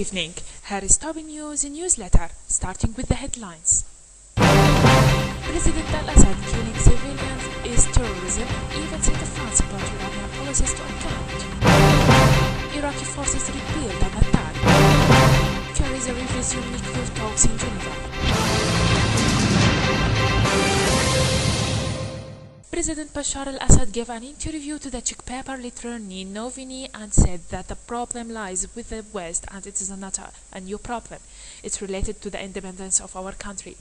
evening. Here is top news newsletter, starting with the headlines. President al-Assad killing civilians is terrorism, even since France brought Iranian policies to account. Iraqi forces repealed an attack. Carries a resume nuclear talks in Geneva. President Bashar al-Assad gave an interview to the Czech paper Literní Noviny and said that the problem lies with the West and it is not a new problem. It's related to the independence of our country.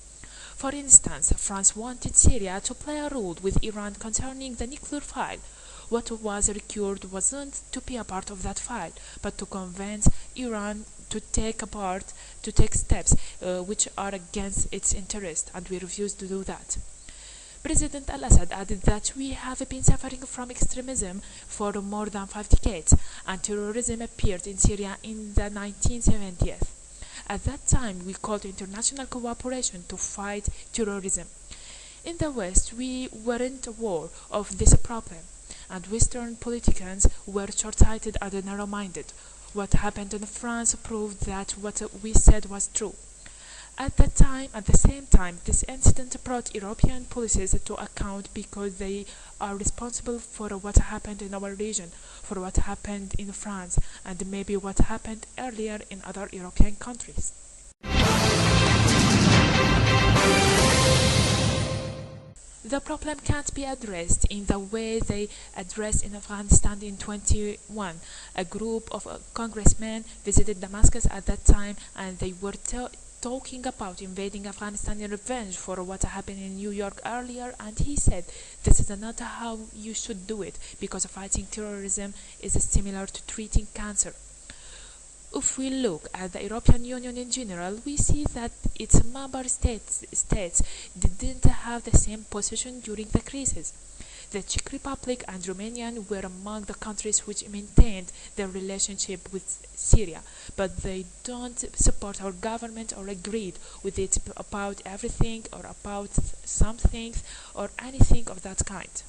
For instance, France wanted Syria to play a role with Iran concerning the nuclear file. What was required wasn't to be a part of that file, but to convince Iran to take steps which are against its interest, and we refused to do that. President al-Assad added that we have been suffering from extremism for more than 5 decades, and terrorism appeared in Syria in the 1970s. At that time, we called international cooperation to fight terrorism. In the West, we weren't aware of this problem, and Western politicians were short-sighted and narrow-minded. What happened in France proved that what we said was true. At the same time, this incident brought European policies to account because they are responsible for what happened in our region, for what happened in France, and maybe what happened earlier in other European countries. The problem can't be addressed in the way they addressed in Afghanistan in 2021. A group of congressmen visited Damascus at that time, and they were talking about invading Afghanistan in revenge for what happened in New York earlier, and he said this is not how you should do it, because fighting terrorism is similar to treating cancer. If we look at the European Union in general, we see that its member states didn't have the same position during the crisis. The Czech Republic and Romania were among the countries which maintained their relationship with Syria, but they don't support our government or agreed with it about everything or about some things or anything of that kind.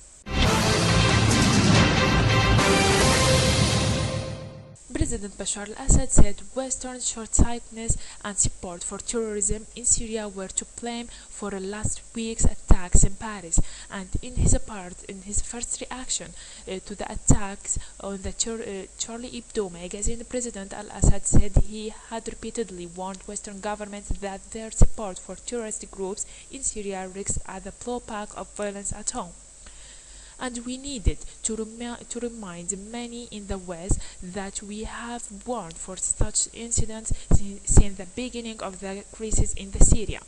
President Bashar al-Assad said Western short-sightedness and support for terrorism in Syria were to blame for last week's attacks in Paris, and in his first reaction to the attacks on the Charlie Hebdo magazine, President al-Assad said he had repeatedly warned Western governments that their support for terrorist groups in Syria risks at the blowback of violence at home. And we needed to remind many in the West that we have warned for such incidents since the beginning of the crisis in Syria.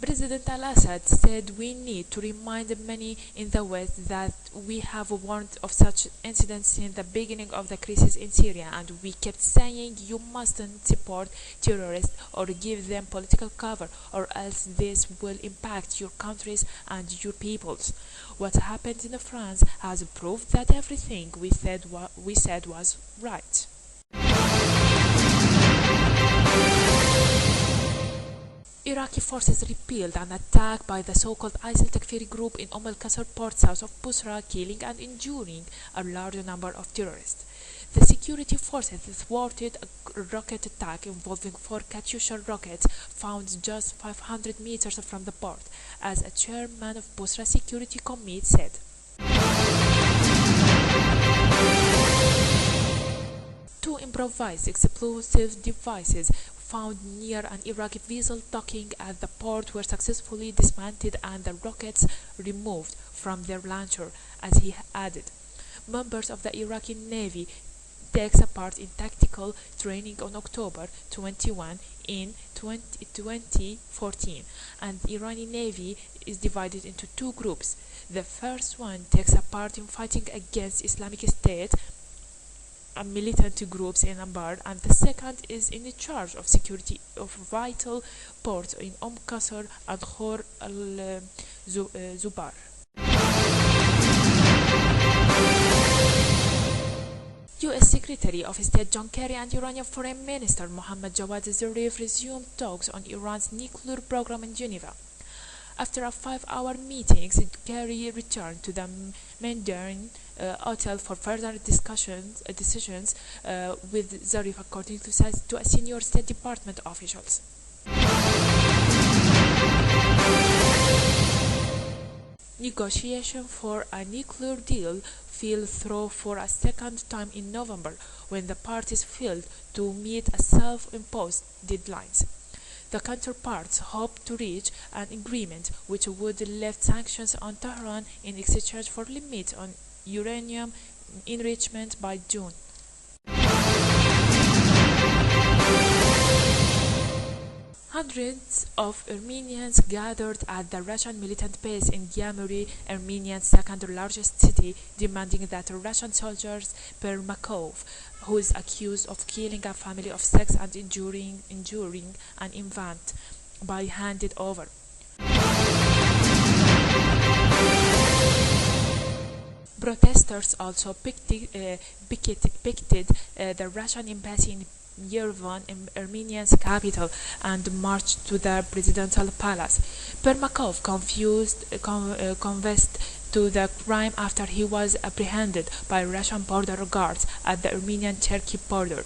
President al-Assad said we need to remind many in the West that we have warned of such incidents since the beginning of the crisis in Syria, and we kept saying you mustn't support terrorists or give them political cover, or else this will impact your countries and your peoples. What happened in France has proved that everything we said was right. Iraqi forces repelled an attack by the so-called ISIL Takfiri group in al-Qasr port south of Busra, killing and injuring a large number of terrorists. The security forces thwarted a rocket attack involving 4 Katyusha rockets found just 500 meters from the port, as a chairman of Busra Security Committee said. Two improvised explosive devices found near an Iraqi vessel docking at the port were successfully dismantled and the rockets removed from their launcher, as he added. Members of the Iraqi Navy takes part in tactical training on October 21 in 2014, and the Iranian Navy is divided into 2 groups. The first one takes part in fighting against Islamic State militant groups in Anbar, and the second is in charge of security of vital ports in Qasr and Khor al-Zubar. U.S. Secretary of State John Kerry and Iranian Foreign Minister Mohammad Javad Zarif resumed talks on Iran's nuclear program in Geneva. After a 5-hour meeting, Kerry returned to the Mandarin hotel for further decisions with Zarif, according to a senior State Department officials. Negotiation for a nuclear deal fell through for a second time in November when the parties failed to meet a self-imposed deadlines. The counterparts hoped to reach an agreement which would lift sanctions on Tehran in exchange for limits on uranium enrichment by June. Hundreds of Armenians gathered at the Russian militant base in Gyumri, Armenia's second largest city, demanding that Russian soldiers Permakov, who is accused of killing a family of six and injuring an infant, be handed over. Protesters also picketed the Russian embassy in Yerevan, Armenia's capital, and marched to the presidential palace. Permakov confessed to the crime after he was apprehended by Russian border guards at the Armenian-Turkish border.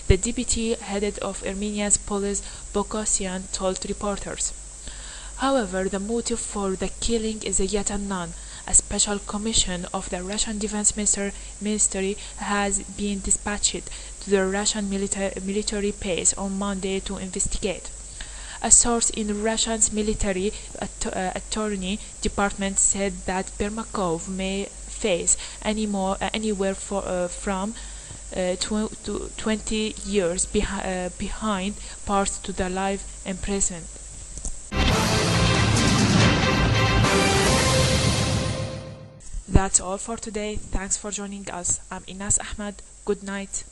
The deputy head of Armenia's police, Bogosian, told reporters. However, the motive for the killing is yet unknown. A special commission of the Russian Defense Ministry has been dispatched to the Russian military base on Monday to investigate. A source in Russia's military attorney department said that Permakov may face anywhere from 20 years behind bars to the life imprisonment. That's all for today. Thanks for joining us. I'm Inas Ahmed. Good night.